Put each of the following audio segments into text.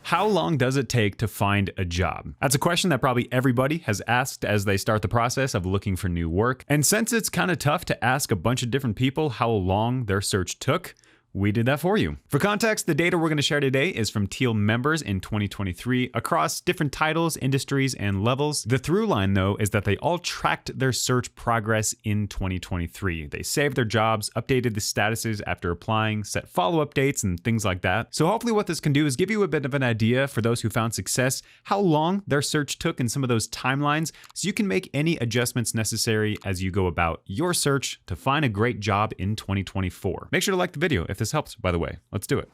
How long does it take to find a job? That's a question that probably everybody has asked as they start the process of looking for new work. And since it's kind of tough to ask a bunch of different people how long their search took, we did that for you. For context, the data we're going to share today is from Teal members in 2023 across different titles, industries, and levels. The through line, though, is that they all tracked their search progress in 2023. They saved their jobs, updated the statuses after applying, set follow-up dates, and things like that. So hopefully what this can do is give you a bit of an idea for those who found success, how long their search took in some of those timelines, so you can make any adjustments necessary as you go about your search to find a great job in 2024. Make sure to like the video if this helps, by the way. Let's do it.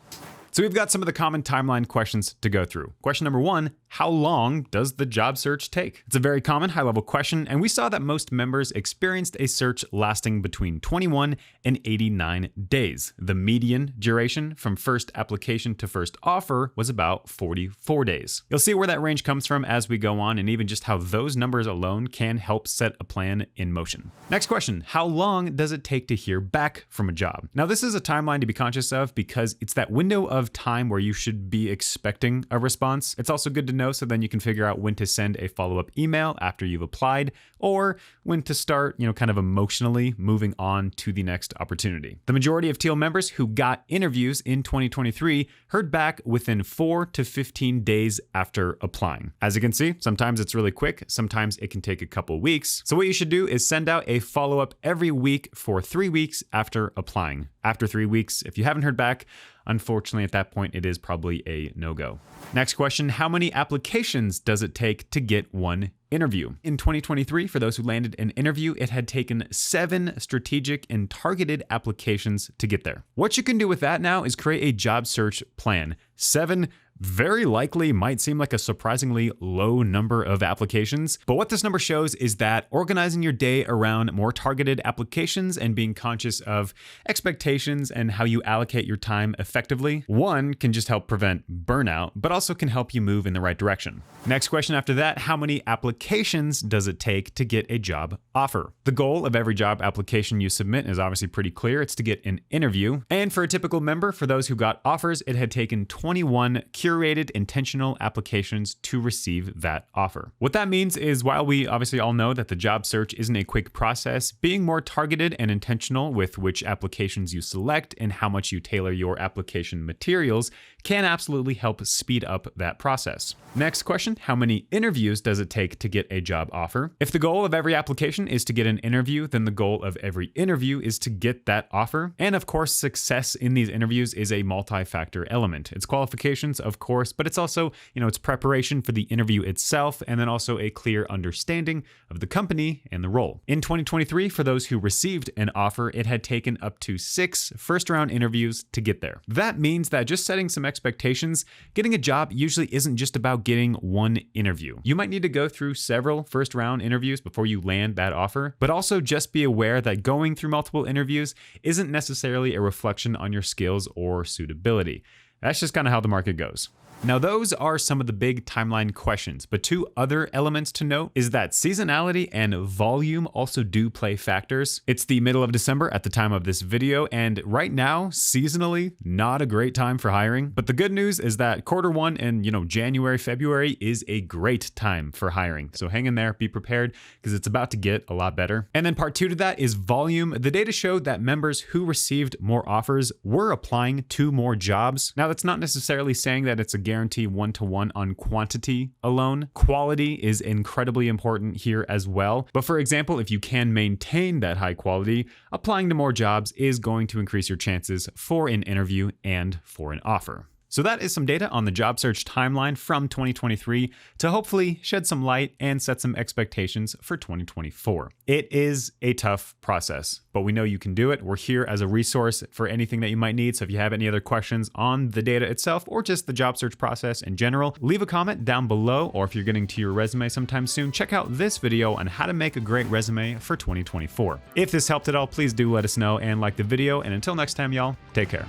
So we've got some of the common timeline questions to go through. Question number one, how long does the job search take? It's a very common high-level question, and we saw that most members experienced a search lasting between 21 and 89 days. The median duration from first application to first offer was about 44 days. You'll see where that range comes from as we go on, and even just how those numbers alone can help set a plan in motion. Next question, how long does it take to hear back from a job? Now, this is a timeline to be conscious of because it's that window of time where you should be expecting a response. It's also good to know so then you can figure out when to send a follow-up email after you've applied or when to start, kind of emotionally moving on to the next opportunity. The majority of Teal members who got interviews in 2023 heard back within 4 to 15 days after applying. As you can see, sometimes it's really quick, sometimes it can take a couple weeks. So what you should do is send out a follow-up every week for 3 weeks after applying. After 3 weeks, if you haven't heard back, unfortunately, at that point, it is probably a no-go. Next question, how many applications does it take to get one interview? In 2023, for those who landed an interview, it had taken 7 strategic and targeted applications to get there. What you can do with that now is create a job search plan. 7 very likely might seem like a surprisingly low number of applications, but what this number shows is that organizing your day around more targeted applications and being conscious of expectations and how you allocate your time effectively, one, can just help prevent burnout, but also can help you move in the right direction. Next question after that, how many applications does it take to get a job offer? The goal of every job application you submit is obviously pretty clear. It's to get an interview. And for a typical member, for those who got offers, it had taken 21 curated intentional applications to receive that offer. What that means is while we obviously all know that the job search isn't a quick process, being more targeted and intentional with which applications you select and how much you tailor your application materials can absolutely help speed up that process. Next question, how many interviews does it take to get a job offer? If the goal of every application is to get an interview, then the goal of every interview is to get that offer. And of course, success in these interviews is a multi-factor element. It's qualifications, of course, but it's also, it's preparation for the interview itself, and then also a clear understanding of the company and the role. In 2023, for those who received an offer, it had taken up to 6 first-round interviews to get there. That means that just setting some expectations, getting a job usually isn't just about getting one interview. You might need to go through several first-round interviews before you land that offer, but also just be aware that going through multiple interviews isn't necessarily a reflection on your skills or suitability. That's just kind of how the market goes. Now, those are some of the big timeline questions, but 2 other elements to note is that seasonality and volume also do play factors. It's the middle of December at the time of this video, and right now, seasonally, not a great time for hiring. But the good news is that Q1 and, January, February is a great time for hiring. So hang in there, be prepared, because it's about to get a lot better. And then part 2 to that is volume. The data showed that members who received more offers were applying to more jobs. Now, that's not necessarily saying that it's a guarantee one-to-one on quantity alone. Quality is incredibly important here as well. But for example, if you can maintain that high quality, applying to more jobs is going to increase your chances for an interview and for an offer. So that is some data on the job search timeline from 2023 to hopefully shed some light and set some expectations for 2024. It is a tough process, but we know you can do it. We're here as a resource for anything that you might need. So if you have any other questions on the data itself or just the job search process in general, leave a comment down below. Or if you're getting to your resume sometime soon, check out this video on how to make a great resume for 2024. If this helped at all, please do let us know and like the video. And until next time, y'all, take care.